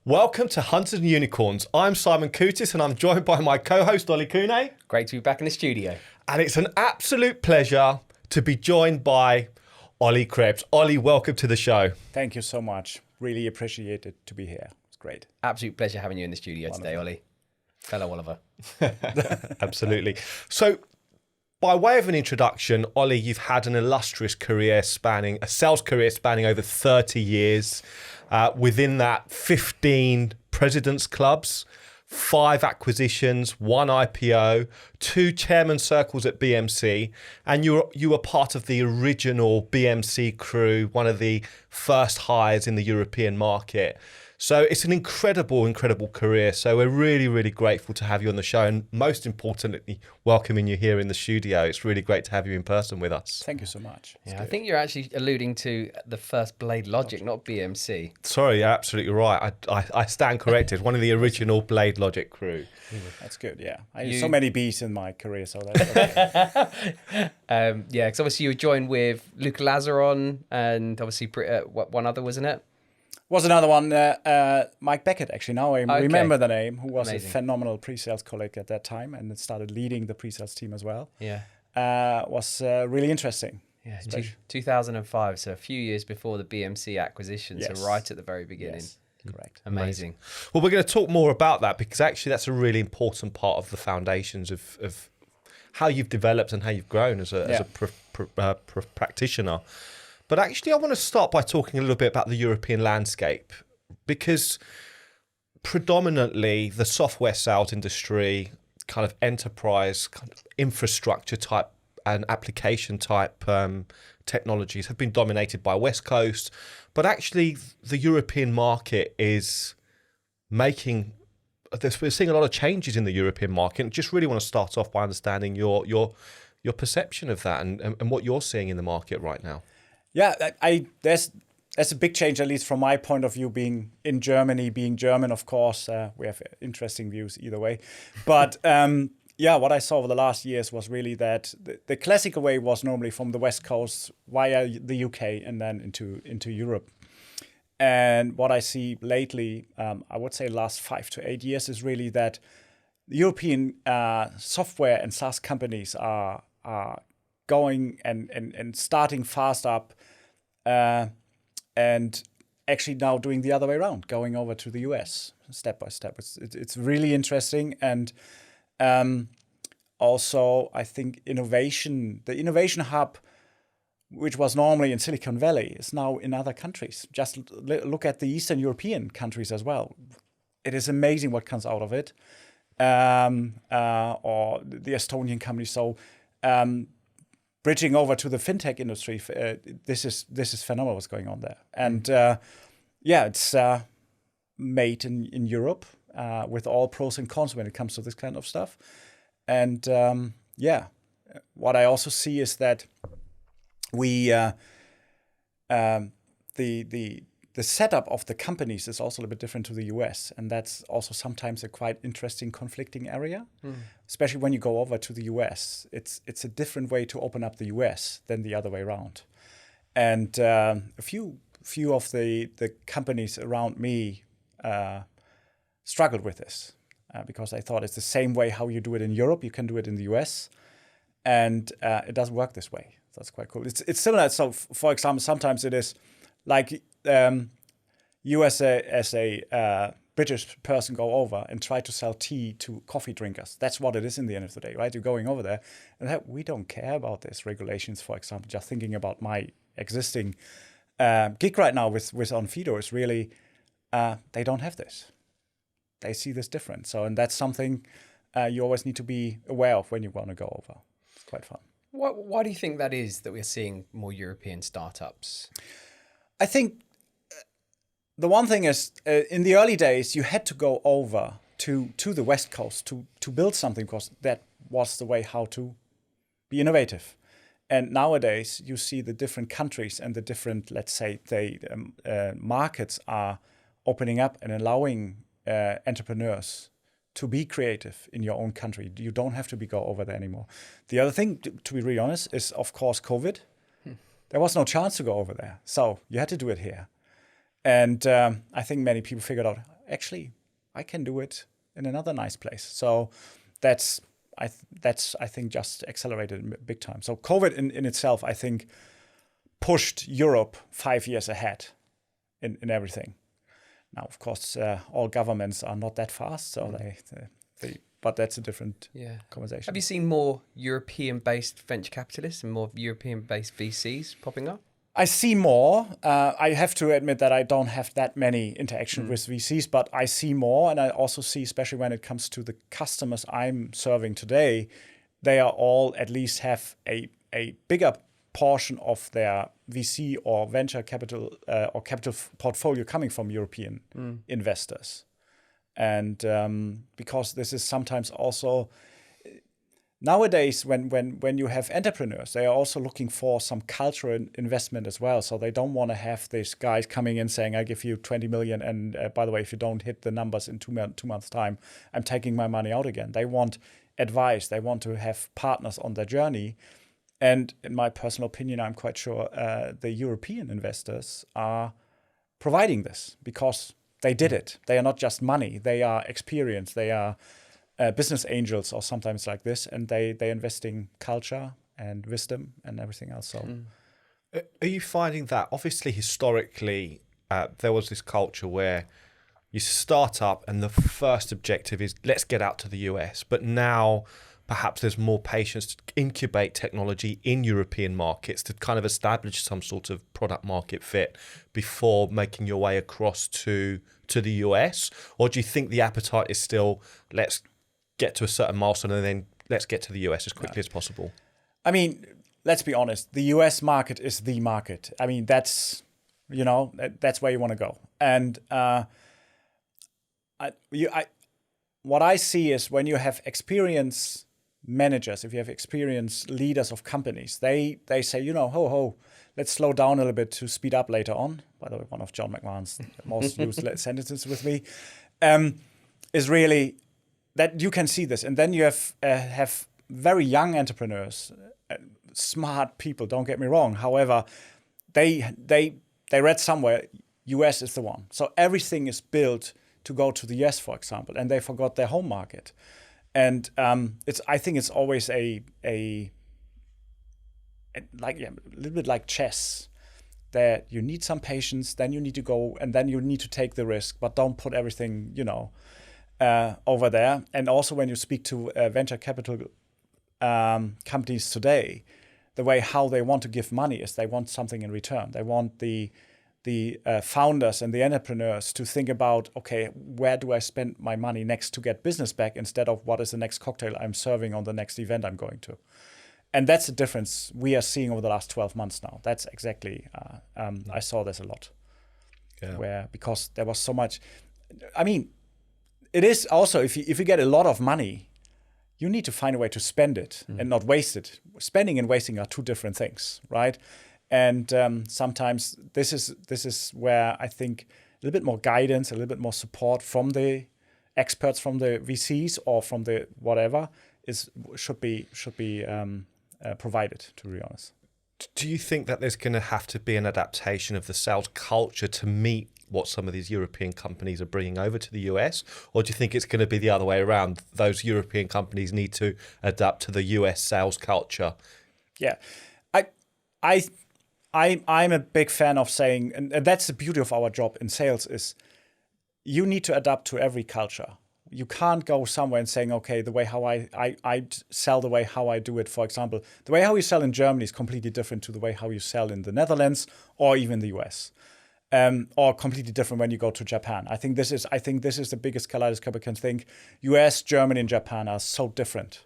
Welcome to Hunters and Unicorns. I'm Simon Koutis and I'm joined by my co-host Olli Krebs. Great to be back in the studio. And it's an absolute pleasure to be joined by Olli Krebs. Olli, welcome to the show. Thank you so much. Really appreciate it to be here. It's great. Absolute pleasure having you in the studio today, Olli. Fellow Oliver. Absolutely. So, by way of an introduction, Olli, you've had an illustrious career a sales career spanning over 30 years. Within that, 15 President's Clubs, 5 acquisitions, 1 IPO, 2 chairman circles at BMC, and you were part of the original BMC crew, one of the first hires in the European market. So it's an incredible career. So we're really, really grateful to have you on the show, and most importantly, welcoming you here in the studio. It's really great to have you in person with us. Thank you so much. Yeah, I think you're actually alluding to the first Blade Logic, not BMC. Sorry, you're absolutely right. I stand corrected. One of the original Blade Logic crew. That's good, yeah. I had so many B's in my career, so that's okay. Because obviously you were joined with Luca Lazaron and obviously one other, wasn't it? Was another one, Mike Beckett, actually. Now I remember the name, who was Amazing. a phenomenal pre-sales colleague at that time and started leading the pre-sales team as well. Yeah. Was really interesting. Yeah, 2005, so a few years before the BMC acquisition, Yes. so right at the very beginning. Yes, correct. Amazing. Well, we're going to talk more about that because actually that's a really important part of the foundations of how you've developed and how you've grown as a practitioner. But actually, I want to start by talking a little bit about the European landscape, because predominantly the software sales industry, kind of enterprise, kind of infrastructure type and application type technologies have been dominated by West Coast. But actually, the European market is we're seeing a lot of changes in the European market. And just really want to start off by understanding your perception of that and what you're seeing in the market right now. Yeah, there's a big change, at least from my point of view, being in Germany, being German, of course. We have interesting views either way. But what I saw over the last years was really that the classical way was normally from the West Coast via the UK and then into Europe. And what I see lately, I would say last 5 to 8 years, is really that the European software and SaaS companies are going and starting fast up and actually now doing the other way around, going over to the US step by step. It's really interesting. And also, I think the innovation hub, which was normally in Silicon Valley, is now in other countries. Just look at the Eastern European countries as well. It is amazing what comes out of it, or the Estonian companies. So bridging over to the fintech industry, this is phenomenal what's going on there. And it's made in Europe with all pros and cons when it comes to this kind of stuff. And what I also see is that the setup of the companies is also a little bit different to the US, and that's also sometimes a quite interesting conflicting area. Especially when you go over to the US, it's a different way to open up the US than the other way around. And a few of the companies around me struggled with this because I thought it's the same way how you do it in Europe, you can do it in the US, and it doesn't work this way. So that's quite cool. It's similar. So, for example, sometimes it is like you as a British person go over and try to sell tea to coffee drinkers. That's what it is in the end of the day, right? You're going over there and we don't care about this regulations, for example. Just thinking about my existing gig right now with Unfido is really, they don't have this. They see this different. So, and that's something you always need to be aware of when you want to go over. It's quite fun. Why do you think that is, that we're seeing more European startups? I think the one thing is, in the early days, you had to go over to the West Coast to build something, because that was the way how to be innovative. And nowadays, you see the different countries and the different, let's say, markets are opening up and allowing entrepreneurs to be creative in your own country. You don't have to go over there anymore. The other thing, to be really honest, is, of course, COVID. There was no chance to go over there. So you had to do it here. And I think many people figured out, actually, I can do it in another nice place. So that's I think just accelerated big time. So COVID in itself, I think, pushed Europe 5 years ahead in everything. Now, of course, all governments are not that fast, so but that's a different conversation. Have you seen more European-based venture capitalists and more European-based VCs popping up? I see more. I have to admit that I don't have that many interactions with VCs, but I see more. And I also see, especially when it comes to the customers I'm serving today, they are all at least have a bigger portion of their VC or venture capital or capital portfolio coming from European investors. And because this is sometimes also nowadays when you have entrepreneurs, they are also looking for some cultural investment as well. So they don't want to have these guys coming in saying, I give you 20 million. And by the way, if you don't hit the numbers in 2 months' time, I'm taking my money out again. They want advice. They want to have partners on their journey. And in my personal opinion, I'm quite sure the European investors are providing this because they did it. They are not just money. They are experience. They are business angels or sometimes like this. And they're investing culture and wisdom and everything else. So, Are you finding that, obviously, historically, there was this culture where you start up and the first objective is let's get out to the US. But now perhaps there's more patience to incubate technology in European markets to kind of establish some sort of product market fit before making your way across to the US? Or do you think the appetite is still, let's get to a certain milestone and then let's get to the US as quickly as possible? I mean, let's be honest. The US market is the market. I mean, that's where you want to go. And what I see is when you have experienced managers, if you have experienced leaders of companies, they say, let's slow down a little bit to speed up later on. By the way, one of John McMahon's most used sentences with me is really that you can see this. And then you have very young entrepreneurs, smart people, don't get me wrong. However, they read somewhere, US is the one. So everything is built to go to the US, for example, and they forgot their home market. And I think it's always a little bit like chess, that you need some patience, then you need to go, and then you need to take the risk, but don't put everything, over there. And also when you speak to venture capital companies today, the way how they want to give money is they want something in return. They want the founders and the entrepreneurs to think about, okay, where do I spend my money next to get business back instead of what is the next cocktail I'm serving on the next event I'm going to. And that's the difference we are seeing over the last 12 months now. That's exactly, I saw this a lot. Because there was so much, I mean, it is also, if you get a lot of money, you need to find a way to spend it and not waste it. Spending and wasting are two different things, right? And sometimes this is where I think a little bit more guidance, a little bit more support from the experts, from the VCs or from the whatever should be provided, to be honest. Do you think that there's going to have to be an adaptation of the sales culture to meet what some of these European companies are bringing over to the US? Or do you think it's going to be the other way around? Those European companies need to adapt to the US sales culture? Yeah, I'm a big fan of saying, and that's the beauty of our job in sales, is you need to adapt to every culture. You can't go somewhere and saying, okay, the way how I sell, the way how I do it, for example, the way how you sell in Germany is completely different to the way how you sell in the Netherlands or even the US, or completely different when you go to Japan. I think this is the biggest kaleidoscope I can think. US, Germany, and Japan are so different.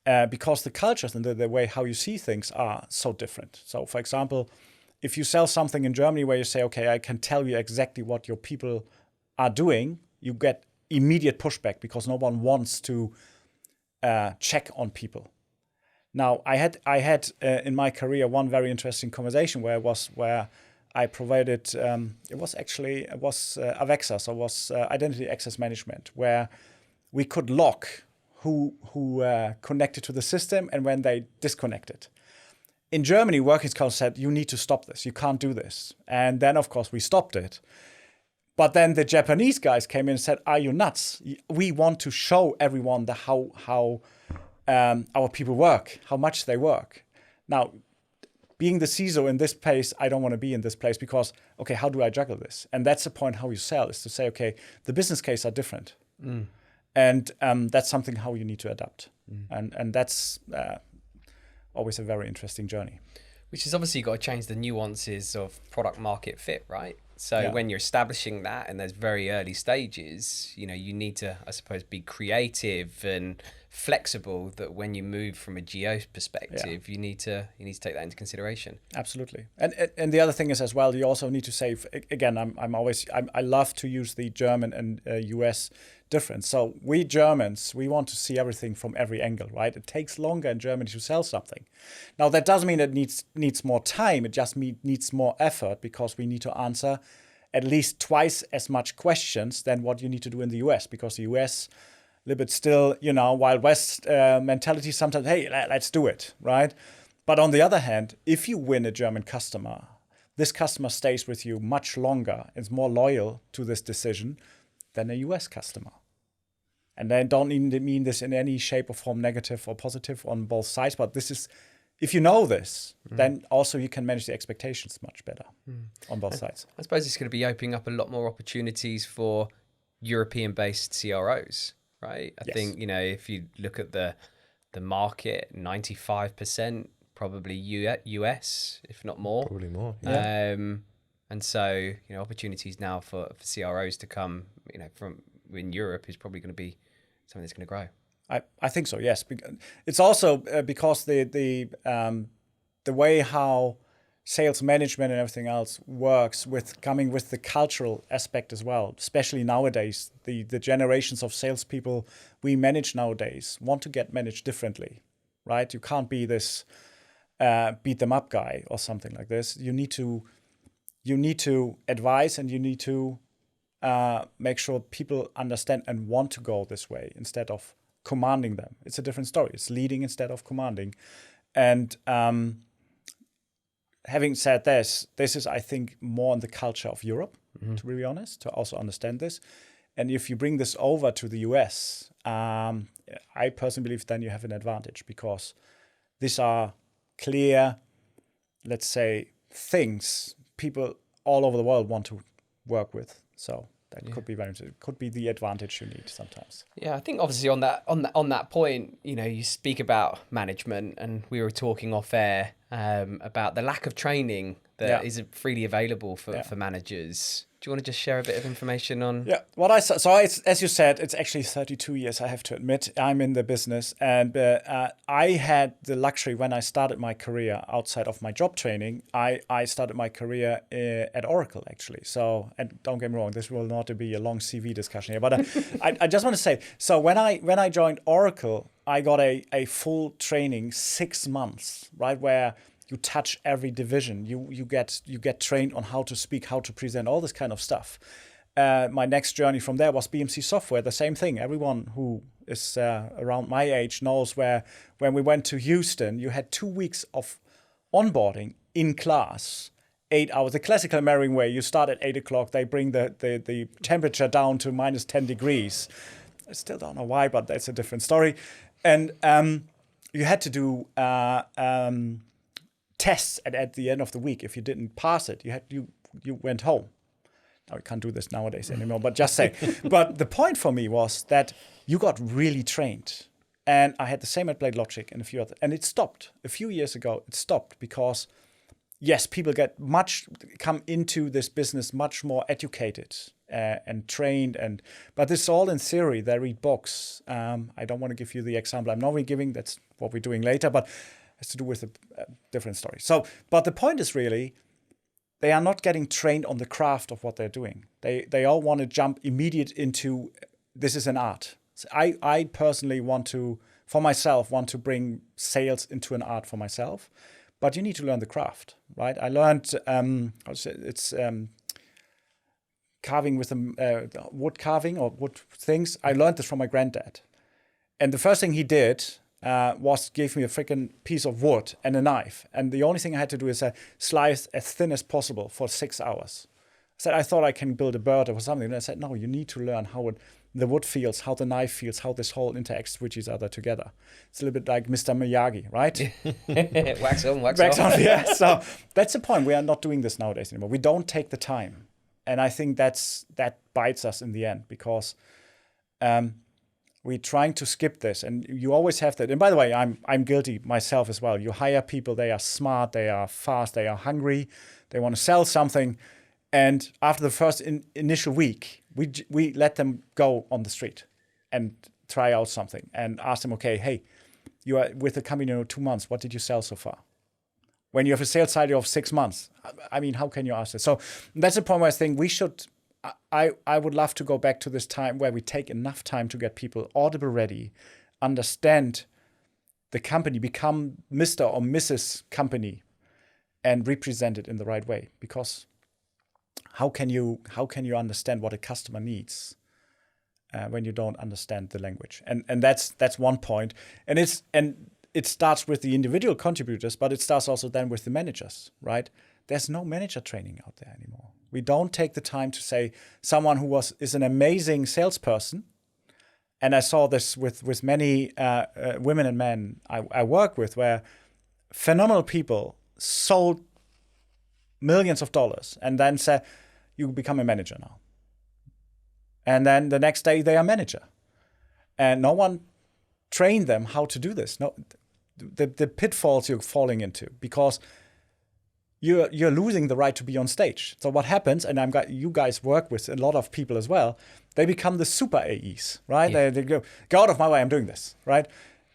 Because the cultures and the way how you see things are so different. So, for example, if you sell something in Germany where you say, okay, I can tell you exactly what your people are doing, you get immediate pushback because no one wants to check on people. Now, I had in my career one very interesting conversation where I provided, it was Avexa, so it was identity access management, where we could lock who connected to the system and when they disconnected. In Germany, Workings Council said, you need to stop this. You can't do this. And then, of course, we stopped it. But then the Japanese guys came in and said, "Are you nuts? We want to show everyone how our people work, how much they work." Now, being the CISO in this place, I don't want to be in this place because, okay, how do I juggle this? And that's the point how you sell, is to say, okay, the business case are different. And that's something how you need to adapt. And that's always a very interesting journey. Which is obviously got to change the nuances of product market fit, right? So when you're establishing that in those very early stages, you need to, I suppose, be creative and flexible, that when you move from a geo perspective, you need to take that into consideration. Absolutely. And the other thing is as well, you also need to say, again, I love to use the German and US difference. So we Germans, we want to see everything from every angle, right? It takes longer in Germany to sell something. Now, that doesn't mean it needs more time. It just needs more effort, because we need to answer at least twice as much questions than what you need to do in the US, because the US, a little bit still, Wild West mentality sometimes, hey, let's do it, right? But on the other hand, if you win a German customer, this customer stays with you much longer, is more loyal to this decision than a US customer. And I don't even mean this in any shape or form, negative or positive on both sides, but this is, if you know this, then also you can manage the expectations much better on both sides. I suppose it's going to be opening up a lot more opportunities for European-based CROs, right? I think, if you look at the market, 95% probably US, if not more. Probably more. Yeah. And so, opportunities now for CROs to come, from in Europe is probably going to be something that's going to grow. I think so, yes. It's also because the way how sales management and everything else works with coming with the cultural aspect as well, especially nowadays, the generations of salespeople we manage nowadays want to get managed differently, right? You can't be this beat them up guy or something like this. You need to advise, and you need to make sure people understand and want to go this way instead of commanding them. It's a different story. It's leading instead of commanding. And having said this is, I think, more in the culture of Europe, to be honest, to also understand this. And if you bring this over to the US, I personally believe then you have an advantage, because these are clear, let's say, things people all over the world want to work with. So that could be the advantage you need sometimes. Yeah, I think obviously on that point, you speak about management, and we were talking off air about the lack of training that isn't freely available for managers. Do you want to just share a bit of information on? Yeah, what I saw. So it's, as you said, it's actually 32 years. I have to admit, I'm in the business, and I had the luxury when I started my career outside of my job training. I started my career at Oracle, actually. So, and don't get me wrong, this will not be a long CV discussion here, but I just want to say. So when I joined Oracle, I got a full training, 6 months, right, where you touch every division. You get trained on how to speak, how to present, all this kind of stuff. My next journey from there was BMC Software, the same thing. Everyone who is around my age knows where when we went to Houston, you had 2 weeks of onboarding in class, 8 hours. The classical American way, you start at 8 o'clock, they bring the temperature down to minus 10 degrees. I still don't know why, but that's a different story. And you had to do tests at the end of the week. If you didn't pass it, you went home. Now we can't do this nowadays anymore, but just say. But the point for me was that you got really trained. And I had the same at Blade Logic and a few other, and it stopped. A few years ago, it stopped because, yes, people come into this business much more educated and trained, but this is all in theory. They read books. I don't want to give you the example I'm normally giving. That's what we're doing later, but has to do with a different story. So, but the point is really, they are not getting trained on the craft of what they're doing. They all want to jump immediate into, this is an art. So I personally want to bring sales into an art for myself, but you need to learn the craft, right? I learned, carving with wood carving or wood things. I learned this from my granddad. And the first thing he did gave me a freaking piece of wood and a knife. And the only thing I had to do is slice as thin as possible for 6 hours. said, I thought I can build a bird or something. And I said, no, you need to learn how the wood feels, how the knife feels, how this whole interacts with each other together. It's a little bit like Mr. Miyagi, right? Wax on, wax off. Yeah. So that's the point. We are not doing this nowadays anymore. We don't take the time. And I think that bites us in the end, because we're trying to skip this. And you always have that. And by the way, I'm guilty myself as well. You hire people, they are smart, they are fast, they are hungry, they want to sell something. And after the first initial week, we let them go on the street and try out something and ask them, okay, hey, you are with the company 2 months. What did you sell so far? When you have a sales cycle of 6 months, I mean, how can you ask this? So that's the point where I think we should, I would love to go back to this time where we take enough time to get people audible ready, understand the company, become Mr. or Mrs. Company, and represent it in the right way. Because how can you understand what a customer needs when you don't understand the language? And that's one point. And it starts with the individual contributors, but it starts also then with the managers, right? There's no manager training out there anymore. We don't take the time to say someone who is an amazing salesperson. And I saw this with many women and men I work with, where phenomenal people sold millions of dollars and then say, you become a manager now. And then the next day they are manager. And no one trained them how to do this. No, the pitfalls you're falling into, because you're losing the right to be on stage. So what happens, and you guys work with a lot of people as well, they become the super AEs, right? Yeah. They go out of my way, I'm doing this, right?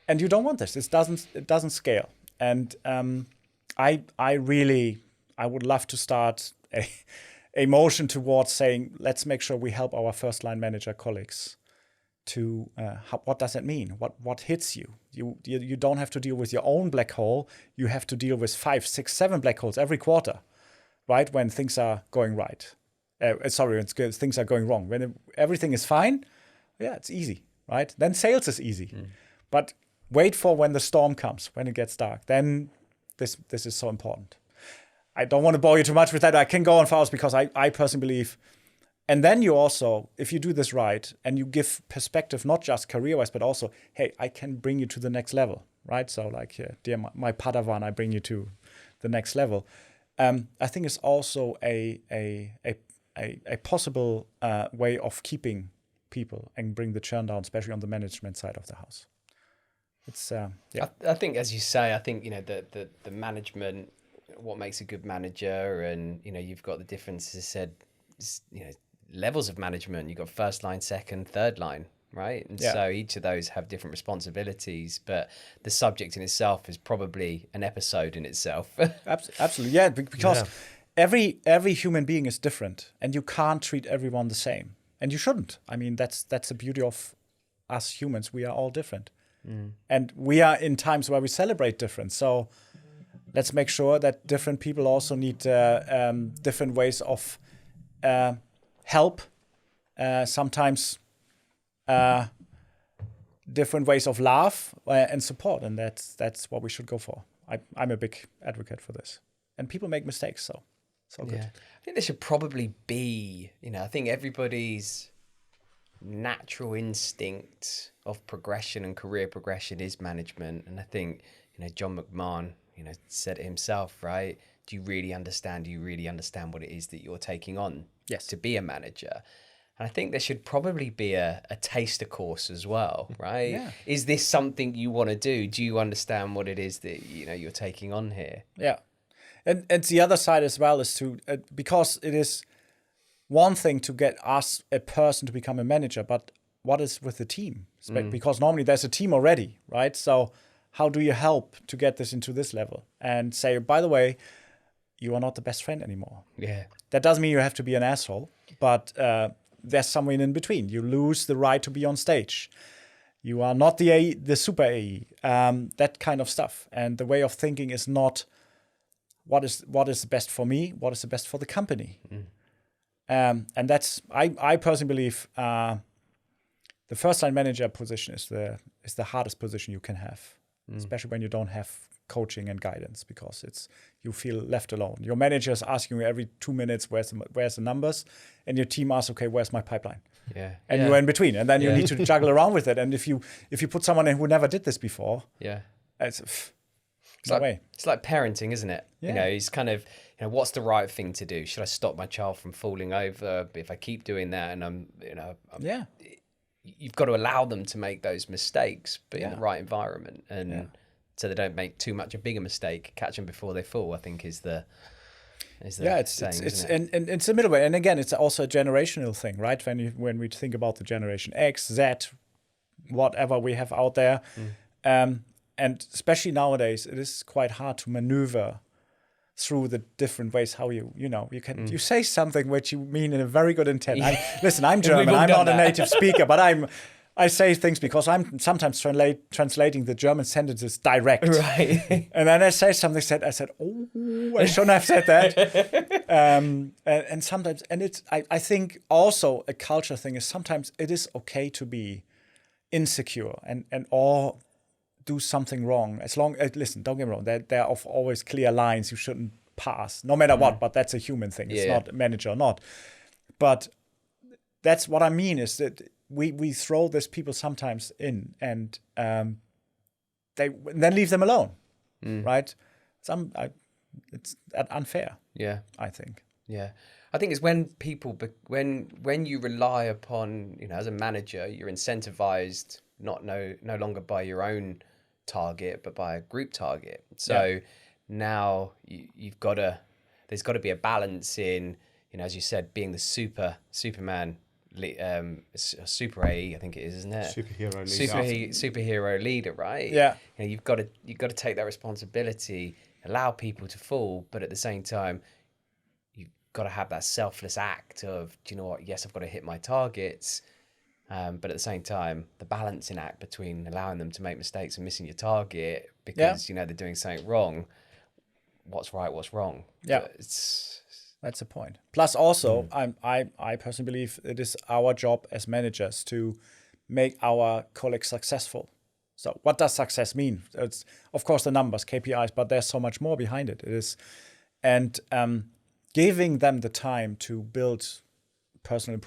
And you don't want this. It doesn't scale. And I would love to start a motion towards saying, let's make sure we help our first line manager colleagues to what does it mean? What hits you? You don't have to deal with your own black hole. You have to deal with 5, 6, 7 black holes every quarter, right? When things are going right. Things are going wrong. When everything is fine, yeah, it's easy, right? Then sales is easy. But wait for when the storm comes, when it gets dark. Then this is so important. I don't want to bore you too much with that. I can go on for hours, because I personally believe. And then you also, if you do this right and you give perspective, not just career-wise, but also, hey, I can bring you to the next level, right? So like, dear my Padawan, I bring you to the next level. I think it's also a possible way of keeping people and bring the churn down, especially on the management side of the house. It's yeah. I think, as you say, I think the management, what makes a good manager, and you've got the differences said, levels of management. You've got first line, second, third line, right? And so each of those have different responsibilities, but the subject in itself is probably an episode in itself. Absolutely, yeah, because every human being is different, and you can't treat everyone the same, and you shouldn't. I mean, that's the beauty of us humans. We are all different, and we are in times where we celebrate difference. So let's make sure that different people also need different ways of help, sometimes different ways of love and support, and that's what we should go for. I'm a big advocate for this, and people make mistakes, so good. Yeah. I think there should probably be, I think everybody's natural instinct of progression and career progression is management, and I think John McMahon said it himself, right? Do you really understand what it is that you're taking on to be a manager? And I think there should probably be a taster course as well, right? Yeah. Is this something you want to do? Do you understand what it is that you're taking on here? Yeah. And the other side as well is to, because it is one thing to get a person to become a manager, but what is with the team? Because normally there's a team already, right? So how do you help to get this into this level? And say, by the way, you are not the best friend anymore. Yeah. That doesn't mean you have to be an asshole, but there's somewhere in between. You lose the right to be on stage. You are not the super AE, that kind of stuff. And the way of thinking is not what is the best for me, what is the best for the company. And that's, I personally believe the first line manager position is the hardest position you can have. especially when you don't have coaching and guidance, because you feel left alone. Your manager is asking you every 2 minutes, where's the numbers, and your team asks, okay, where's my pipeline? Yeah. And you're in between, and then you need to juggle around with it. And if you put someone in who never did this before, it's no way. It's like parenting, isn't it? Yeah. You know, it's kind of, you know, what's the right thing to do? Should I stop my child from falling over? If I keep doing that, and you've got to allow them to make those mistakes, but in the right environment, and so they don't make too much a bigger mistake. Catch them before they fall, I think, is the saying, and it's a middle way. And again, it's also a generational thing, right? When we think about the generation X, Z, whatever we have out there, and especially nowadays, it is quite hard to maneuver through the different ways how you you say something which you mean in a very good intent. Listen, I'm German. I'm not a native speaker, but I say things because I'm sometimes translating the German sentences direct. Right. And then I say something, I said, oh, I shouldn't have said that. And sometimes, and it's, I think also a culture thing is sometimes it is okay to be insecure and or do something wrong. As long as, listen, don't get me wrong, there are always clear lines you shouldn't pass, no matter what, but that's a human thing. It's not manager or not. But that's what I mean is that we throw these people sometimes in, and they then leave them alone, right? It's unfair. Yeah, I think. Yeah, I think it's when people when you rely upon, you know, as a manager, you're incentivized no longer by your own target, but by a group target. So now there's got to be a balance in, you know, as you said, being the Superman. Super AE, I think it is, isn't it? Superhero leader, right? Yeah. You know, you've got to take that responsibility, allow people to fall, but at the same time, you've got to have that selfless act of, do you know what? Yes, I've got to hit my targets, but at the same time, the balancing act between allowing them to make mistakes and missing your target because you know they're doing something wrong. What's right? What's wrong? Yeah. That's the point. Plus, also, I personally believe it is our job as managers to make our colleagues successful. So, what does success mean? It's of course the numbers, KPIs, but there's so much more behind it. It is, and giving them the time to build personal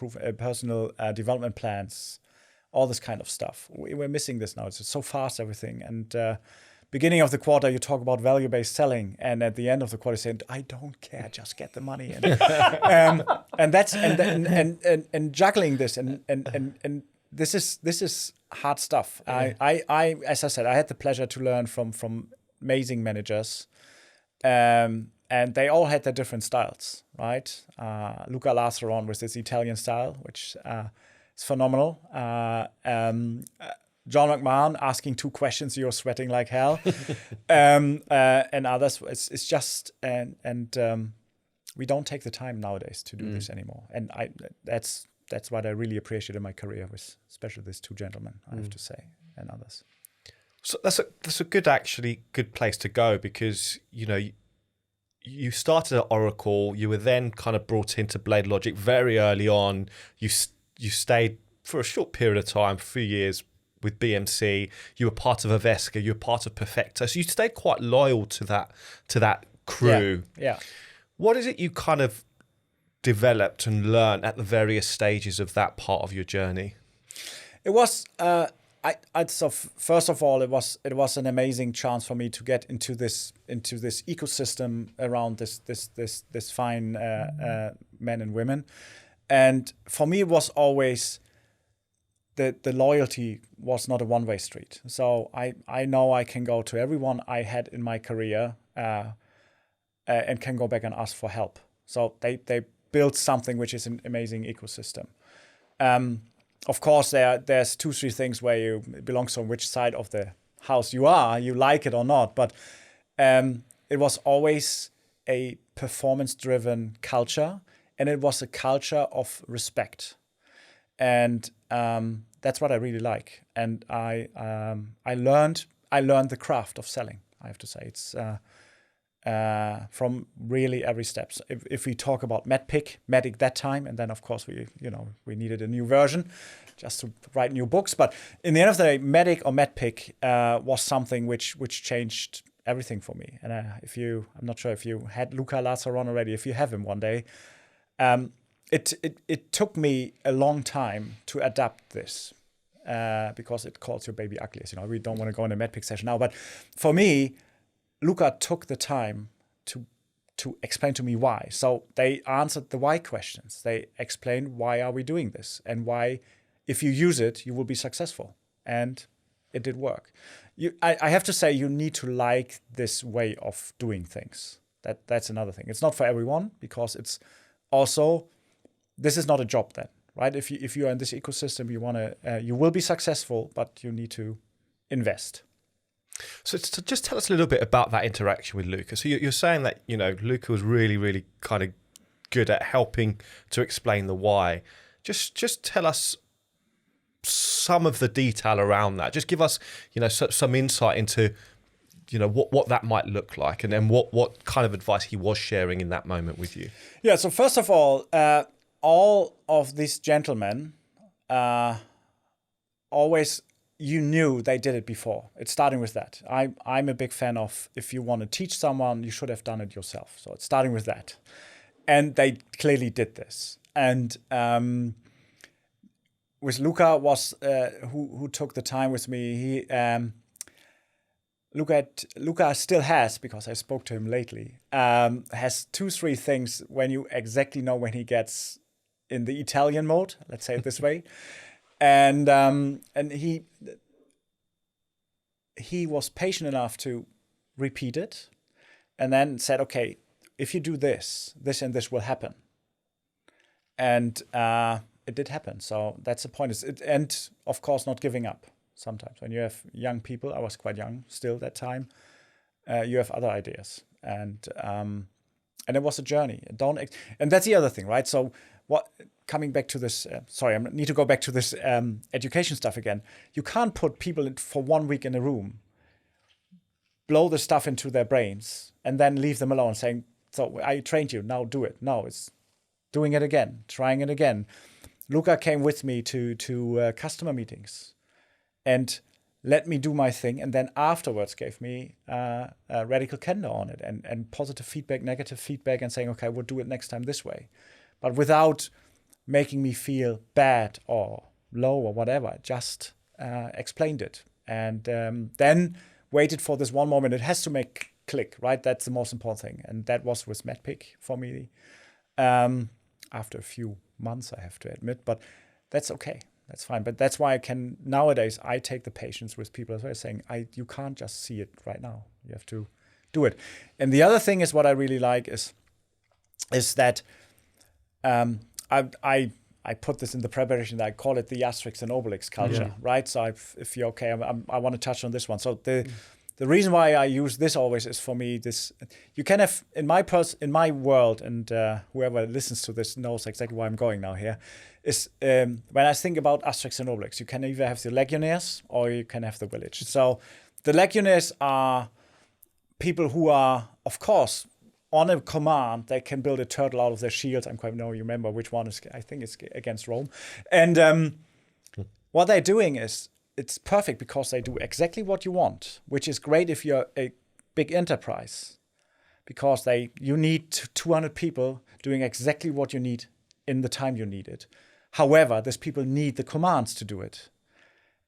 development plans, all this kind of stuff. We're missing this now. It's so fast, everything, and. Beginning of the quarter, you talk about value-based selling, and at the end of the quarter, you say, "I don't care, just get the money." And that's and juggling this, and this is hard stuff. I as I said, I had the pleasure to learn from amazing managers, and they all had their different styles, right? Luca Lazaron with his Italian style, which is phenomenal. John McMahon asking 2 questions, you're sweating like hell, and others. It's just and we don't take the time nowadays to do this anymore. And that's what I really appreciate in my career, with especially these 2 gentlemen, I have to say, and others. So that's a good place to go, because you know you started at Oracle, you were then kind of brought into Blade Logic very early on. You stayed for a short period of time, 3 years. With BMC, you were part of Aveska, you were part of Perfecto, so you stayed quite loyal to that crew. Yeah. What is it you kind of developed and learned at the various stages of that part of your journey? It was so first of all, it was an amazing chance for me to get into this ecosystem around this fine men and women, and for me it was always. The loyalty was not a one-way street. So I know I can go to everyone I had in my career and can go back and ask for help. So they built something which is an amazing ecosystem. Of course, there's 2-3 things where it belongs on which side of the house you like it or not. But it was always a performance-driven culture, and it was a culture of respect. And that's what I really like, and I learned the craft of selling. I have to say, it's from really every step. So if we talk about Medic that time, and then of course we needed a new version just to write new books. But in the end of the day, Medic or MedPick was something which changed everything for me. And I'm not sure if you had Luca Lazaron already. If you have him one day, it took me a long time to adapt this because it calls your baby ugly. You know, we don't want to go in a MedPick session now, but for me, Luca took the time to explain to me why. So they answered the why questions. They explained why are we doing this and why, if you use it, you will be successful. And it did work. I have to say, you need to like this way of doing things. That's another thing. It's not for everyone, because it's also, this is not a job then, right? If you are in this ecosystem, you will be successful, but you need to invest. So just tell us a little bit about that interaction with Luca. So you're saying that, Luca was really, really kind of good at helping to explain the why. Just tell us some of the detail around that. Just give us, some insight into, what that might look like, and then what kind of advice he was sharing in that moment with you. Yeah. So first of all of these gentlemen always, you knew they did it before. It's starting with that. I'm a big fan of, if you want to teach someone, you should have done it yourself. So it's starting with that. And they clearly did this. And with Luca was who took the time with me. Luca still has, because I spoke to him lately, has 2-3 things when you exactly know when he gets in the Italian mode, let's say it this way. And he was patient enough to repeat it, and then said, okay, if you do this and this will happen. And it did happen. So that's the point. And of course, not giving up. Sometimes when you have young people, I was quite young still that time, you have other ideas. And it was a journey. And that's the other thing, right? So coming back to this, I need to go back to this education stuff again. You can't put people for 1 week in a room, blow the stuff into their brains, and then leave them alone saying, so I trained you, now do it. No, it's doing it again, trying it again. Luca came with me to customer meetings and let me do my thing, and then afterwards gave me radical candor on it, and positive feedback, negative feedback, and saying, okay, we'll do it next time this way. But without making me feel bad or low or whatever, just explained it. And then waited for this one moment. It has to make click, right? That's the most important thing. And that was with MedPick for me. After a few months, I have to admit, but that's okay. That's fine. But that's why nowadays, I take the patience with people as well, saying, you can't just see it right now. You have to do it. And the other thing is, what I really like is that I put this in the preparation. I call it the Asterix and Obelix culture, right? So if you're okay, I want to touch on this one. So the reason why I use this always is, for me, this, you can have in my world, and whoever listens to this knows exactly where I'm going now here, is when I think about Asterix and Obelix, you can either have the legionnaires or you can have the village. So the legionnaires are people who are, of course, on a command, they can build a turtle out of their shields. I'm quite, no, you remember which one is, I think it's against Rome. And what they're doing is, it's perfect because they do exactly what you want, which is great if you're a big enterprise, because you need 200 people doing exactly what you need in the time you need it. However, these people need the commands to do it.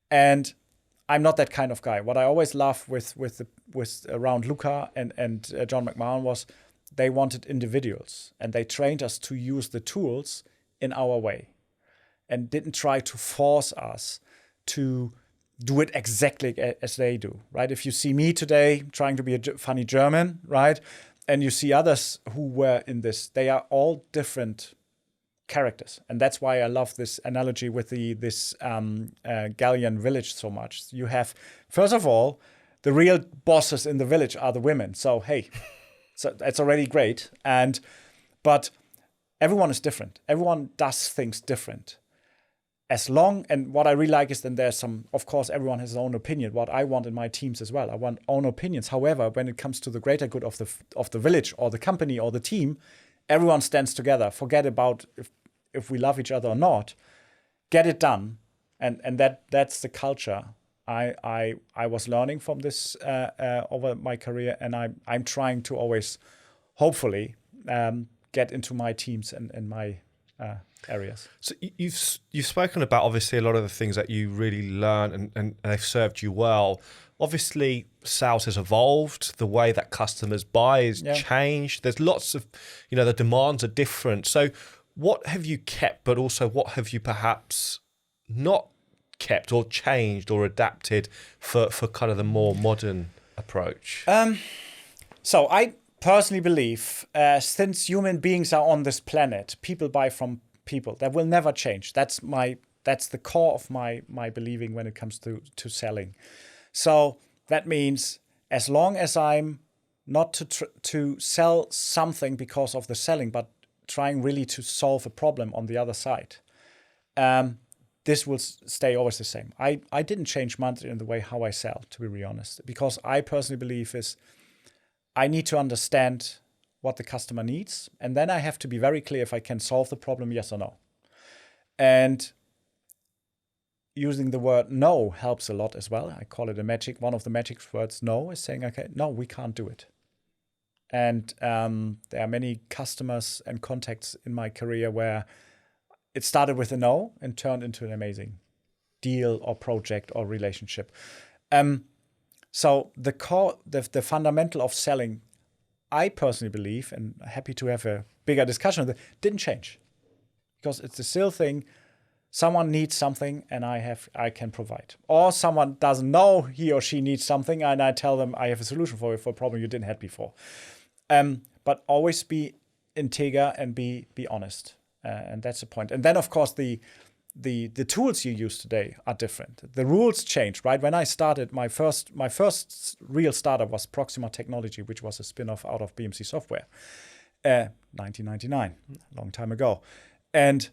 And I'm not that kind of guy. What I always love with around Luca and John McMahon was, they wanted individuals, and they trained us to use the tools in our way, and didn't try to force us to do it exactly as they do, right? If you see me today trying to be a funny German, right, and you see others who were in this, they are all different characters. And that's why I love this analogy with this Gallian village so much. You have, first of all, the real bosses in the village are the women. So, hey, so that's already great. But everyone is different. Everyone does things different. as long, and what I really like is then there's some, of course, everyone has his own opinion, what I want in my teams as well. I want own opinions. However, when it comes to the greater good of the village or the company or the team, everyone stands together. Forget about if we love each other or not. Get it done. And that's the culture I was learning from this over my career, and I'm trying to always, hopefully, get into my teams and my areas. So you've spoken about obviously a lot of the things that you really learned and they've served you well. Obviously, sales has evolved. The way that customers buy has changed. There's lots of, the demands are different. So what have you kept, but also what have you perhaps not kept or changed or adapted for kind of the more modern approach? So I personally believe since human beings are on this planet, people buy from people. That will never change. That's the core of my believing when it comes to selling. So that means as long as I'm not to sell something because of the selling, but trying really to solve a problem on the other side, this will stay always the same. I didn't change much in the way how I sell, to be really honest, because I personally believe is I need to understand what the customer needs, and then I have to be very clear if I can solve the problem, yes or no. And using the word no helps a lot as well. I call it one of the magic words, no, is saying, okay, no, we can't do it. And there are many customers and contacts in my career where it started with a no and turned into an amazing deal or project or relationship. So the core, the fundamental of selling, I personally believe, and happy to have a bigger discussion on that, didn't change. Because it's the still thing, someone needs something and I can provide. Or someone doesn't know he or she needs something and I tell them I have a solution for a problem you didn't have before. But always be integer and be honest. And that's the point. And then, of course, the tools you use today are different. The rules changed, right? When I started, my first real startup was Proxima Technology, which was a spin-off out of BMC Software, 1999, a long time ago. And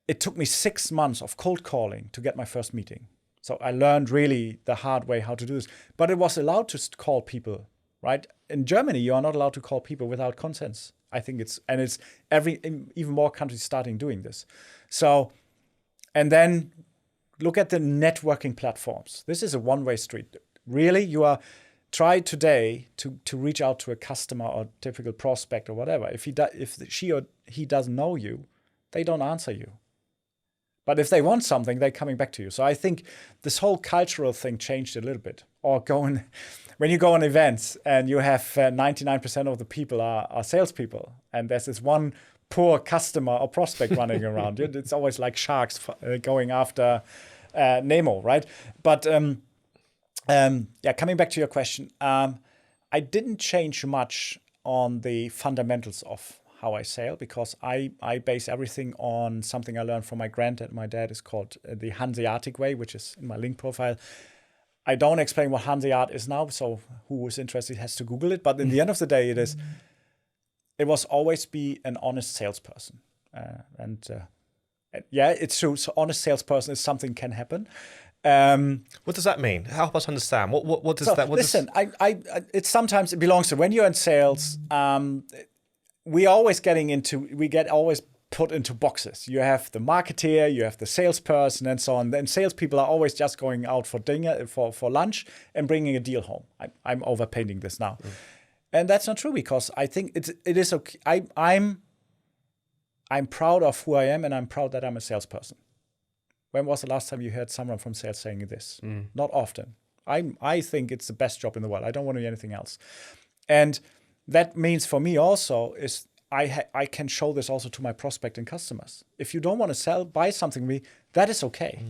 it took me 6 months of cold calling to get my first meeting. So I learned really the hard way how to do this. But it was allowed to call people, right? In Germany, you are not allowed to call people without consent. I think it's even more countries starting doing this. So, and then look at the networking platforms. This is a one-way street. Really, try today to reach out to a customer or typical prospect or whatever. If she or he doesn't know you, they don't answer you. But if they want something, they're coming back to you. So I think this whole cultural thing changed a little bit. Or when you go on events and you have 99% of the people are salespeople, and there's this one poor customer or prospect running around. It's always like sharks going after Nemo, right? But coming back to your question, I didn't change much on the fundamentals of how I sell, because I base everything on something I learned from my granddad. My dad is called the Hanseatic way, which is in my link profile. I don't explain what Hanseat is now, so who is interested has to Google it. But in the end of the day, it was always be an honest salesperson. It's true. So honest salesperson is something can happen. What does that mean? Help us understand. What does that? Listen, it's sometimes it belongs to when you're in sales. We get always put into boxes. You have the marketeer, you have the salesperson, and so on. Then salespeople are always just going out for dinner, for lunch, and bringing a deal home. I'm overpainting this now, and that's not true, because I think it is okay. I'm proud of who I am, and I'm proud that I'm a salesperson. When was the last time you heard someone from sales saying this? Not often. I think it's the best job in the world. I don't want to do anything else, and that means for me also is I can show this also to my prospect and customers. If you don't want to buy something from me, that is okay.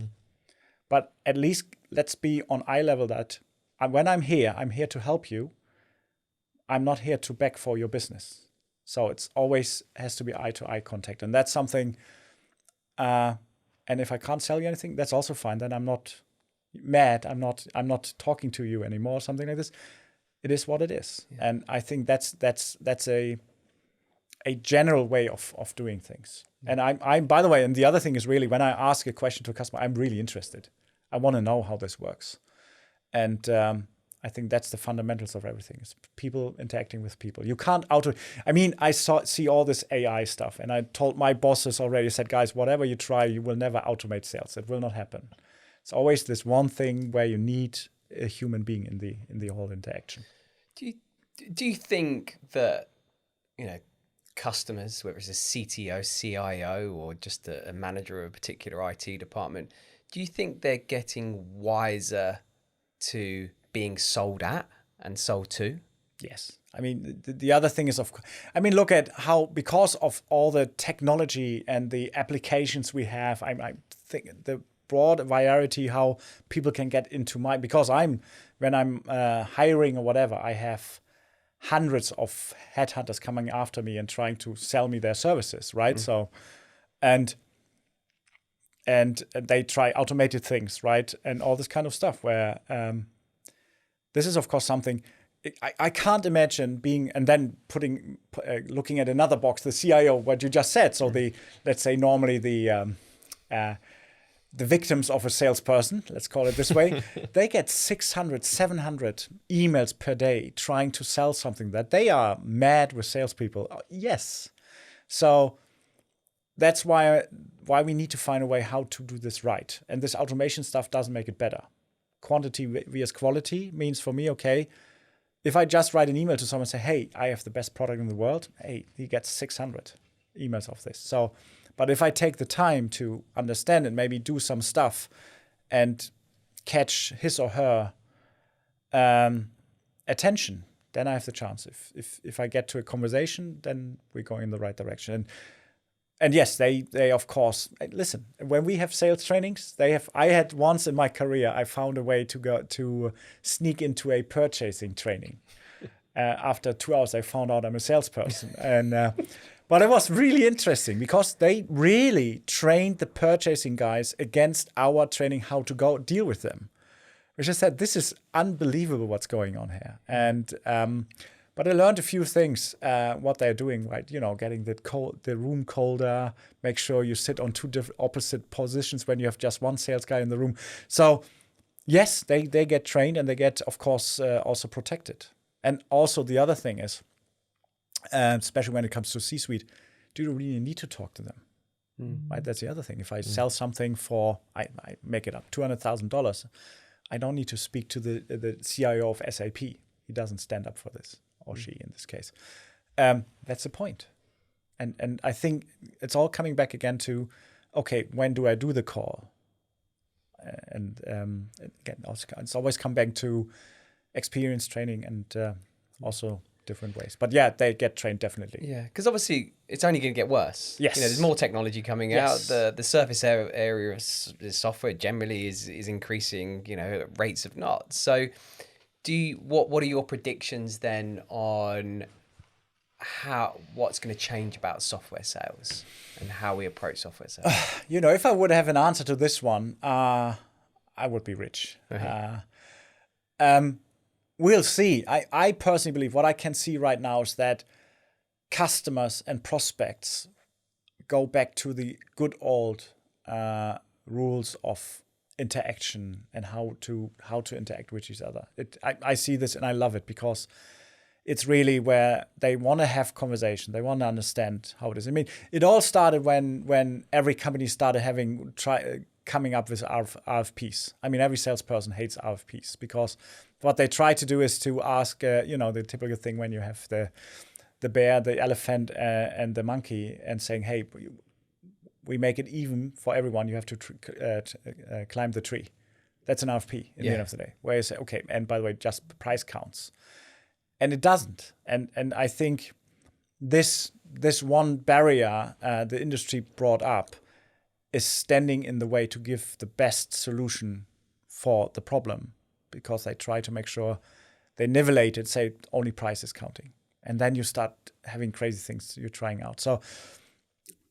But at least let's be on eye level that when I'm here to help you. I'm not here to beg for your business. So it's always has to be eye to eye contact. And that's something, and if I can't sell you anything, that's also fine. Then I'm not mad. I'm not talking to you anymore, something like this. It is what it is. Yeah. And I think that's a general way of doing things. And I'm by the way, and the other thing is really when I ask a question to a customer, I'm really interested. I want to know how this works. And I think that's the fundamentals of everything. It's people interacting with people. You can't see all this AI stuff, and I told my bosses already, I said, guys, whatever you try, you will never automate sales. It will not happen. It's always this one thing where you need a human being in the whole interaction. Do you think that, customers, whether it's a CTO, CIO, or just a manager of a particular IT department, do you think they're getting wiser to being sold at and sold to? Yes. I mean, the other thing is, look at how, because of all the technology and the applications we have, I think the broad variety how people can get into because when I'm hiring or whatever, I have hundreds of headhunters coming after me and trying to sell me their services, right? So, and they try automated things, right? And all this kind of stuff where this is, of course, something I can't imagine being, and then looking at another box, the CIO, what you just said. So let's say normally the victims of a salesperson, let's call it this way, they get 600, 700 emails per day trying to sell something that they are mad with salespeople. Yes. So that's why we need to find a way how to do this right. And this automation stuff doesn't make it better. Quantity vs quality means for me, okay, if I just write an email to someone and say, hey, I have the best product in the world, hey, he gets 600 emails of this. So, but if I take the time to understand and maybe do some stuff and catch his or her attention, then I have the chance. If I get to a conversation, then we're going in the right direction. And yes, they of course listen. When we have sales trainings, I had once in my career, I found a way to sneak into a purchasing training. After 2 hours, I found out I'm a salesperson, and but it was really interesting because they really trained the purchasing guys against our training how to go deal with them. Which I said, this is unbelievable what's going on here, and. But I learned a few things, what they're doing, right? Getting the room colder, make sure you sit on two different opposite positions when you have just one sales guy in the room. So yes, they get trained and they get, of course, also protected. And also the other thing is, especially when it comes to C-suite, do you really need to talk to them? Mm-hmm. Right? That's the other thing. If I sell something for, I make it up, $200,000, I don't need to speak to the CIO of SAP. He doesn't stand up for this. Or she in this case. That's the point. And I think it's all coming back again to, okay, when do I do the call? And again, also, it's always come back to experience training and also different ways. But yeah, they get trained definitely. Yeah, because obviously it's only going to get worse. Yes. There's more technology coming out. The surface area of software generally is increasing, at rates of knots. So what are your predictions then on what's going to change about software sales and how we approach software sales? If I would have an answer to this one, I would be rich. We'll see. I personally believe what I can see right now is that customers and prospects go back to the good old rules of interaction and how to interact with each other. I see this and I love it because it's really where they want to have conversation. They want to understand how it is. I mean, it all started when every company started coming up with RFPs. I mean, every salesperson hates RFPs because what they try to do is to ask, the typical thing when you have the bear, the elephant, and the monkey, and saying, hey, we make it even for everyone. You have to climb the tree. That's an RFP in the end of the day. Where you say, okay, and by the way, just the price counts. And it doesn't. And I think this one barrier the industry brought up is standing in the way to give the best solution for the problem, because they try to make sure they nivellate it, say only price is counting. And then you start having crazy things you're trying out. So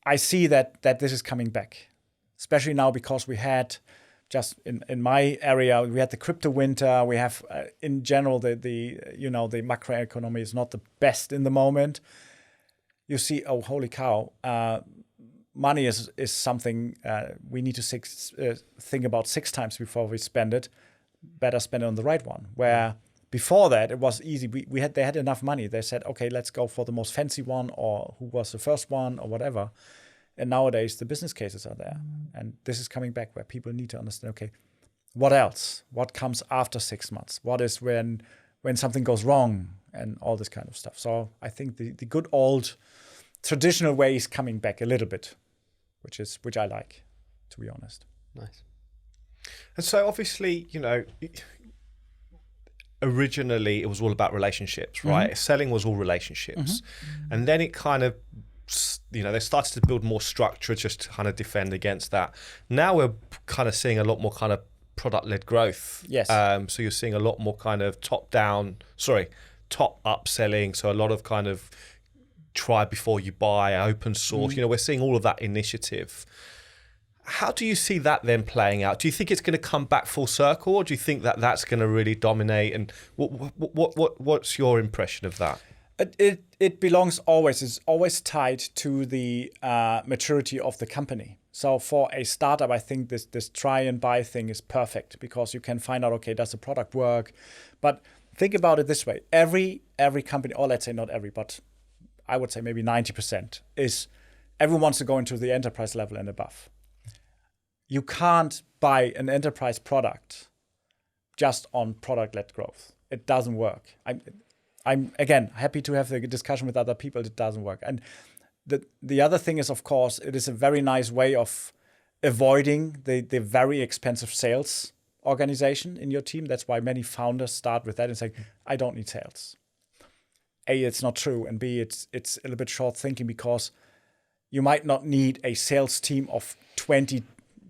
I see that this is coming back, especially now because we had just in my area, we had the crypto winter. We have in general the macroeconomy is not the best in the moment. you see, oh, holy cow, money is something we need to think about 6 times before we spend it. Better spend it on the right one. Where before that, it was easy. They had enough money. They said, okay, let's go for the most fancy one, or who was the first one, or whatever. And nowadays, the business cases are there. And this is coming back where people need to understand, okay, what else? What comes after 6 months? What is when something goes wrong, and all this kind of stuff. So I think the good old traditional way is coming back a little bit, which I like, to be honest. Nice. And so obviously, originally it was all about relationships, right? Selling was all relationships. And then it kind of, they started to build more structure just to kind of defend against that. Now we're kind of seeing a lot more kind of product-led growth. Yes. So you're seeing a lot more kind of top-up selling. So a lot of kind of try before you buy, open source. We're seeing all of that initiative. How do you see that then playing out? Do you think it's going to come back full circle, or do you think that that's going to really dominate? And what's your impression of that? It belongs always. It's always tied to the maturity of the company. So for a startup, I think this try and buy thing is perfect, because you can find out, okay, does the product work? But think about it this way: every company, or let's say not every, but I would say maybe 90%, is everyone wants to go into the enterprise level and above. You can't buy an enterprise product just on product-led growth. It doesn't work. I'm again happy to have the discussion with other people. It doesn't work. And the other thing is, of course, it is a very nice way of avoiding the very expensive sales organization in your team. That's why many founders start with that and say, I don't need sales. A, it's not true. And B, it's a little bit short thinking, because you might not need a sales team of 20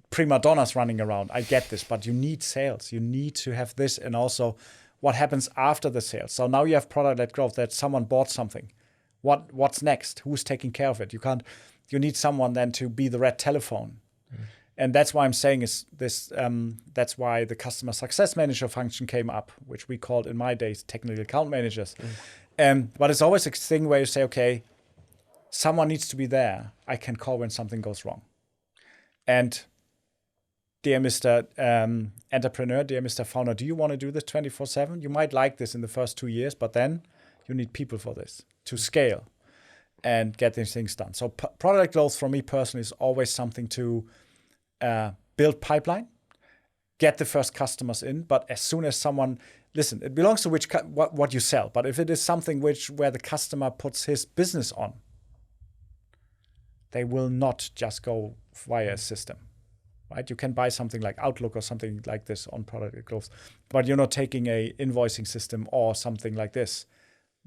prima donnas running around. I get this, but you need sales. You need to have this, and also what happens after the sales. So now you have product-led growth, that someone bought something. What's next? Who's taking care of it? You need someone then to be the red telephone. And that's why I'm saying is this. That's why the customer success manager function came up, which we called in my days technical account managers. But it's always a thing where you say, okay, someone needs to be there. I can call when something goes wrong. And dear Mr. Entrepreneur, dear Mr. Founder, do you want to do this 24/7? You might like this in the first 2 years, but then you need people for this to scale and get these things done. So product growth for me personally is always something to build pipeline, get the first customers in. But as soon as someone, listen, it belongs to what you sell. But if it is something where the customer puts his business on, they will not just go via a system. Right? You can buy something like Outlook or something like this on product growth, but you're not taking a invoicing system or something like this.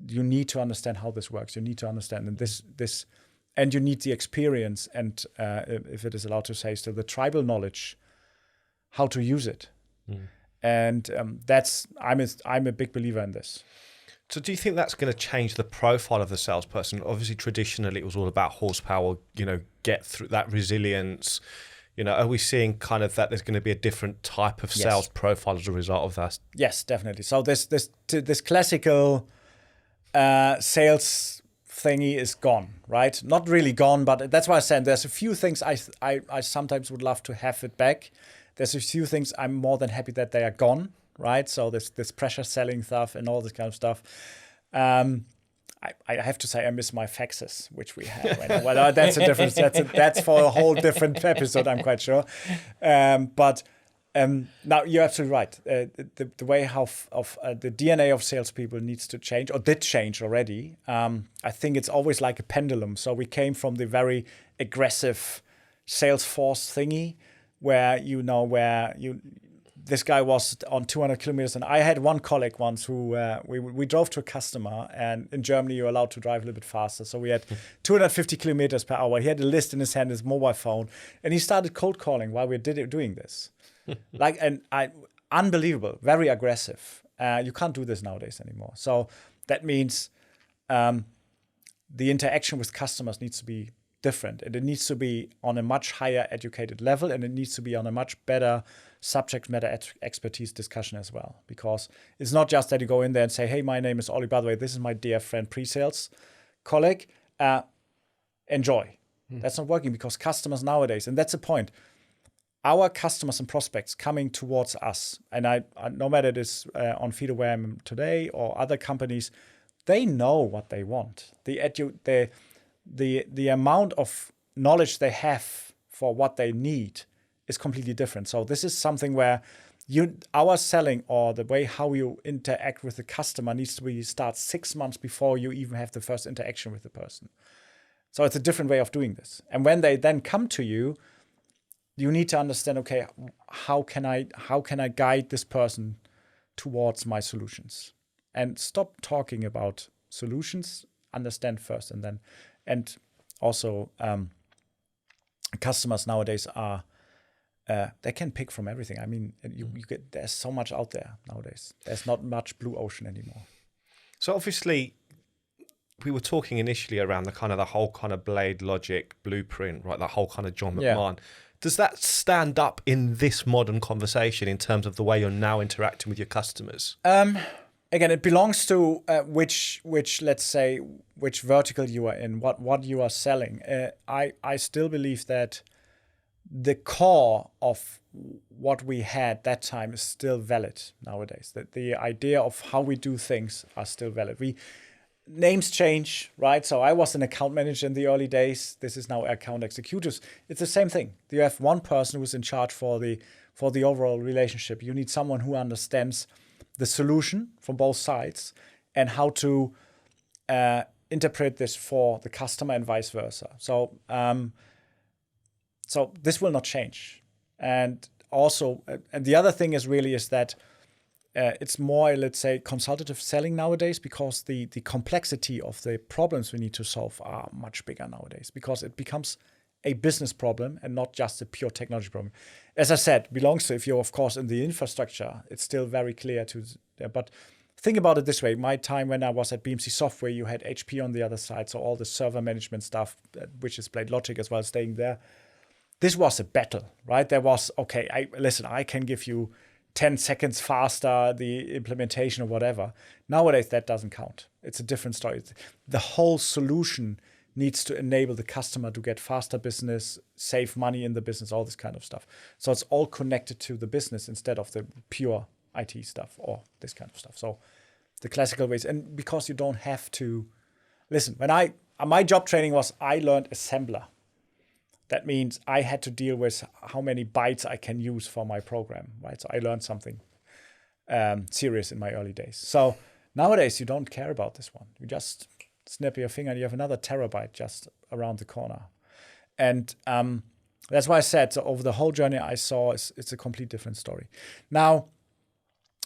You need to understand how this works. You need to understand and you need the experience and, if it is allowed to say so, the tribal knowledge, how to use it. And I'm a big believer in this. So do you think that's going to change the profile of the salesperson? Obviously, traditionally, it was all about horsepower, get through that resilience. Are we seeing kind of that there's going to be a different type of sales profile as a result of that? Yes, definitely. So this classical sales thingy is gone, right? Not really gone, but that's why I said there's a few things I sometimes would love to have it back. There's a few things I'm more than happy that they are gone, right? So this pressure selling stuff and all this kind of stuff. I have to say I miss my faxes, which we had. Right? Well, that's a difference. That's for a whole different episode, I'm quite sure. But now you're absolutely right. The way of the DNA of salespeople needs to change, or did change already. I think it's always like a pendulum. So we came from the very aggressive sales force thingy, where this guy was on 200 kilometers. And I had one colleague once who we drove to a customer, and in Germany, you're allowed to drive a little bit faster. So we had 250 kilometers per hour. He had a list in his hand, his mobile phone, and he started cold calling while we were doing this. Unbelievable, very aggressive. You can't do this nowadays anymore. So that means the interaction with customers needs to be different, and it needs to be on a much higher educated level, and it needs to be on a much better subject matter expertise discussion as well. Because it's not just that you go in there and say, hey, my name is Olli, by the way, this is my dear friend pre-sales colleague. enjoy. That's not working because customers nowadays, and that's the point, our customers and prospects coming towards us, and I no matter it is Unfido where I'm today or other companies, they know what they want. The amount of knowledge they have for what they need is completely different. So this is something where our selling or the way how you interact with the customer needs to be start 6 months before you even have the first interaction with the person. So it's a different way of doing this. And when they then come to you, you need to understand, okay, how can I guide this person towards my solutions? And stop talking about solutions, understand first, and also customers nowadays are they can pick from everything. I mean, you get there's so much out there nowadays. There's not much blue ocean anymore. So obviously, we were talking initially around the whole kind of Blade Logic blueprint, right? That whole kind of John McMahon. Does that stand up in this modern conversation in terms of the way you're now interacting with your customers? Again, it belongs to which let's say which vertical you are in, what you are selling. I still believe that the core of what we had that time is still valid nowadays. That the idea of how we do things are still valid. Names change, right? So I was an account manager in the early days. This is now account executives. It's the same thing. You have one person who's in charge for the overall relationship. You need someone who understands the solution from both sides and how to interpret this for the customer and vice versa. So this will not change. And also, and the other thing is that it's more, let's say, consultative selling nowadays because the complexity of the problems we need to solve are much bigger nowadays because it becomes a business problem and not just a pure technology problem. As I said, belongs to, if you're, of course, in the infrastructure, it's still very clear to, but think about it this way. My time when I was at BMC Software, you had HP on the other side, so all the server management stuff, which is Blade Logic as well, staying there. This was a battle, right? There was, okay, I can give you 10 seconds faster, the implementation or whatever. Nowadays, that doesn't count. It's a different story. The whole solution needs to enable the customer to get faster business, save money in the business, all this kind of stuff. So it's all connected to the business instead of the pure IT stuff or this kind of stuff. So the classical ways. And because you don't have to, listen, my job training was I learned assembler. That means I had to deal with how many bytes I can use for my program, right? So I learned something serious in my early days. So nowadays, you don't care about this one. You just snap your finger and you have another terabyte just around the corner. And that's why I said, so over the whole journey I saw, it's a complete different story. Now,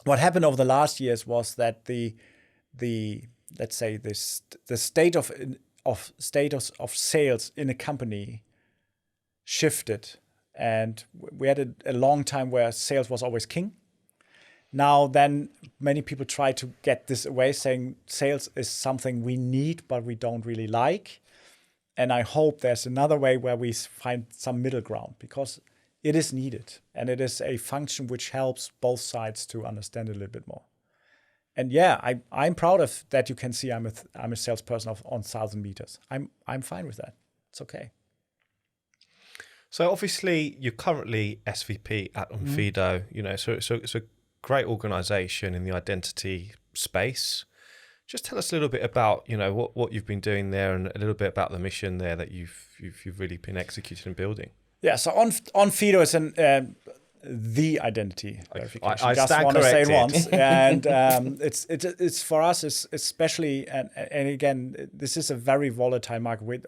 what happened over the last years was that the let's say the status of sales in a company shifted, and we had a long time where sales was always king. Now then many people try to get this away, saying sales is something we need but we don't really like. And I hope there's another way where we find some middle ground, because it is needed and it is a function which helps both sides to understand it a little bit more. And yeah, I'm proud of that. You can see I'm a salesperson on 1,000 meters. I'm fine with that. It's okay. So obviously you're currently SVP at Unfido, so it's a great organization in the identity space. Just tell us a little bit about, what you've been doing there and a little bit about the mission there that you've really been executing and building. Yeah, so Unfido is the identity verification. I just stand want to say it corrected. once, and it's for us, especially, and again, this is a very volatile market.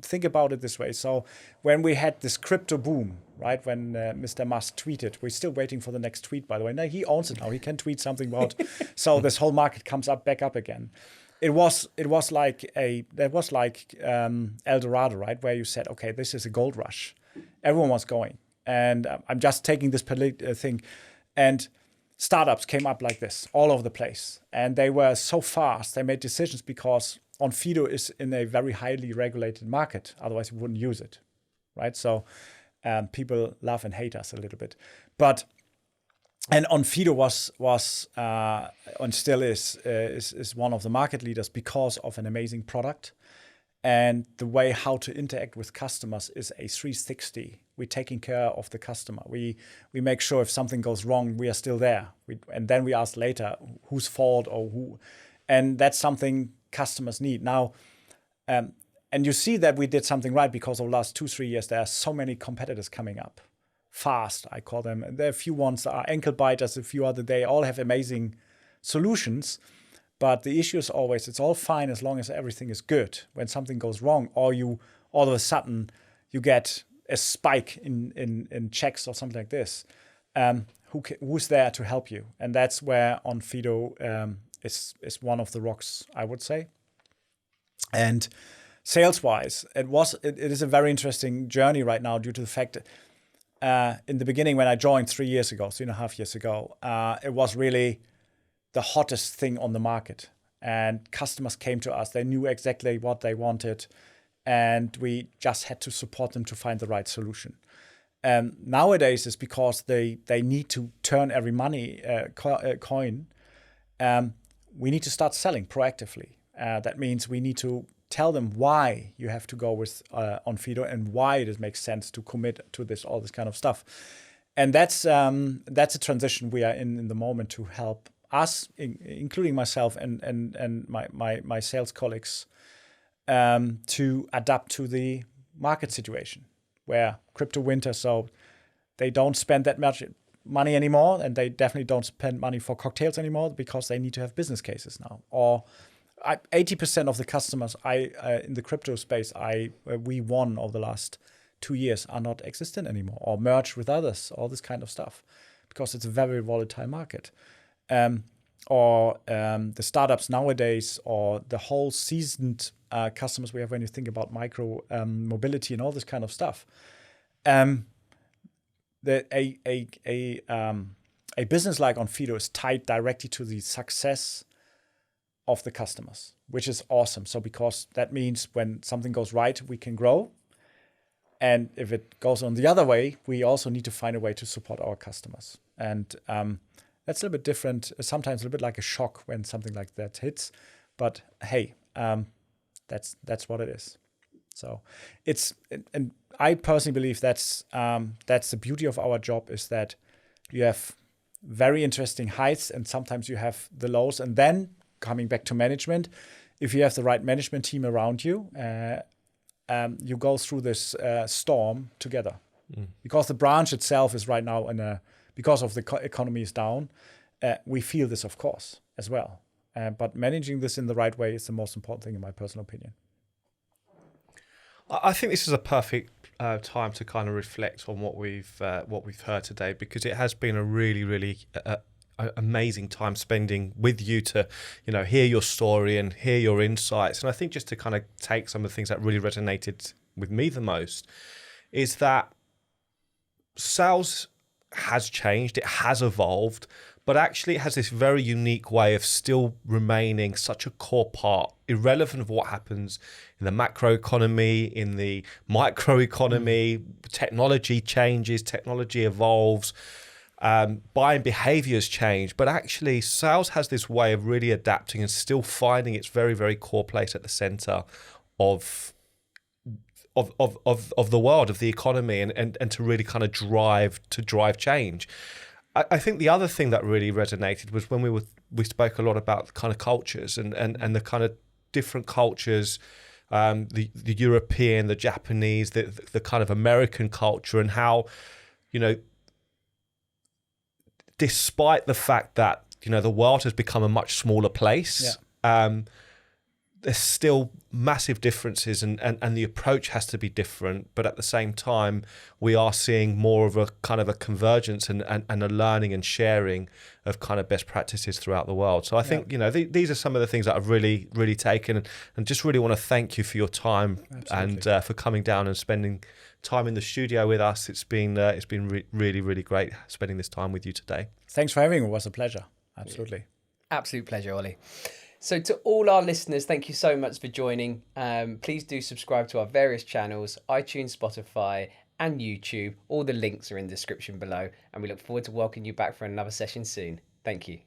Think about it this way. So when we had this crypto boom, right, when Mr. Musk tweeted, we're still waiting for the next tweet, by the way. Now he owns it now. He can tweet something about. So this whole market comes back up again. It was like El Dorado, right, where you said, okay, this is a gold rush. Everyone was going. And I'm just taking this thing. And startups came up like this all over the place. And they were so fast. They made decisions because Unfido is in a very highly regulated market. Otherwise, we wouldn't use it, right? So people love and hate us a little bit. And Unfido was and still is one of the market leaders because of an amazing product And the way how to interact with customers is a 360. We're taking care of the customer. We make sure if something goes wrong, we are still there. And then we ask later whose fault or who. And that's something customers need. Now, and you see that we did something right because of the last 2-3 years, there are so many competitors coming up. Fast, I call them. There are a few ones that are ankle biters, a few other. They all have amazing solutions. But the issue is always, it's all fine as long as everything is good. When something goes wrong, or you all of a sudden you get a spike in checks or something like this, who's there to help you? And that's where Unfido is one of the rocks, I would say. And sales-wise, it is a very interesting journey right now due to the fact that in the beginning when I joined 3 years ago, 3.5 years ago, it was really the hottest thing on the market. And customers came to us. They knew exactly what they wanted. And we just had to support them to find the right solution. Nowadays, it's because they need to turn every coin. We need to start selling proactively. That means we need to tell them why you have to go with Unfido and why it makes sense to commit to this, all this kind of stuff. And that's a transition we are in the moment to help us, including myself and my sales colleagues, to adapt to the market situation where crypto winter, so they don't spend that much money anymore, and they definitely don't spend money for cocktails anymore because they need to have business cases now. Or 80% of the customers in the crypto space we won over the last 2 years are not existent anymore or merged with others, all this kind of stuff, because it's a very volatile market. Or the startups nowadays, or the whole seasoned customers we have when you think about micro mobility and all this kind of stuff. A business like Unfido is tied directly to the success of the customers, which is awesome. So because that means when something goes right, we can grow. And if it goes on the other way, we also need to find a way to support our customers. And that's a little bit different, sometimes a little bit like a shock when something like that hits. But hey, that's what it is. So and I personally believe that's the beauty of our job, is that you have very interesting heights and sometimes you have the lows. And then coming back to management, if you have the right management team around you, you go through this storm together. Because the branch itself is right now because of the economy is down, we feel this, of course, as well. But managing this in the right way is the most important thing, in my personal opinion. I think this is a perfect time to kind of reflect on what we've heard today, because it has been a really, really amazing time spending with you to, hear your story and hear your insights. And I think just to kind of take some of the things that really resonated with me the most is that sales has changed, it has evolved, but actually it has this very unique way of still remaining such a core part, irrelevant of what happens in the macro economy, in the micro economy. Technology changes, technology evolves, buying behaviors change, but actually sales has this way of really adapting and still finding its very, very core place at the center of the world, of the economy, and to really kind of drive change. I think the other thing that really resonated was when we spoke a lot about kind of cultures and the kind of different cultures, the European, the Japanese, the kind of American culture, and how, despite the fact that, the world has become a much smaller place, there's still massive differences and the approach has to be different. But at the same time, we are seeing more of a kind of a convergence and a learning and sharing of kind of best practices throughout the world. So I think, these are some of the things that I've really, really taken, and just really want to thank you for your time. Absolutely. And for coming down and spending time in the studio with us. It's been really, really great spending this time with you today. Thanks for having me. It was a pleasure. Absolutely. Absolute pleasure, Olli. So to all our listeners, thank you so much for joining. Please do subscribe to our various channels, iTunes, Spotify, and YouTube. All the links are in the description below, and we look forward to welcoming you back for another session soon. Thank you.